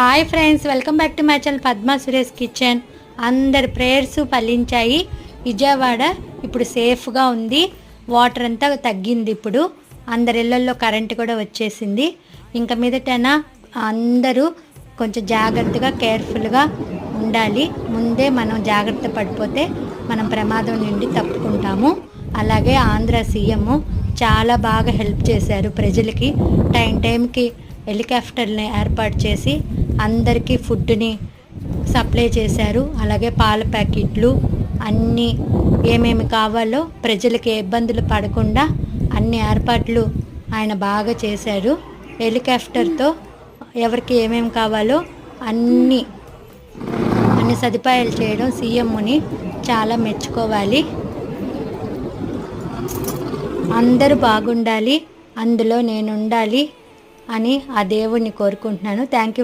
Hi friends, welcome back to my channel Padma Suresh kitchen. అందరి prayers ఫలించాయి. Vijayawada ఇప్పుడు సేఫ్గా ఉంది. వాటర్ అంతా తగ్గింది. ఇప్పుడు అందరి ఇళ్లలో కరెంటు కూడా వచ్చేసింది. ఇంకా మీదటైనా అందరూ కొంచెం జాగ్రత్తగా కేర్ఫుల్గా ఉండాలి. ముందే మనం జాగ్రత్త పడిపోతే మనం ప్రమాదం నుండి తప్పుకుంటాము. అలాగే ఆంధ్ర సీఎం చాలా బాగా హెల్ప్ చేశారు ప్రజలకి. టైంకి హెలికాప్టర్ని ఏర్పాటు చేసి అందరికీ ఫుడ్ని సప్లై చేశారు. అలాగే పాల ప్యాకెట్లు అన్నీ ఏమేమి కావాలో ప్రజలకి ఇబ్బందులు పడకుండా అన్ని ఏర్పాట్లు ఆయన బాగా చేశారు. హెలికాప్టర్తో ఎవరికి ఏమేమి కావాలో అన్ని సదుపాయాలు చేయడం సీఎంని చాలా మెచ్చుకోవాలి. అందరూ బాగుండాలి, అందులో నేను ఉండాలి అని ఆ దేవుణ్ణి కోరుకుంటున్నాను. Thank you.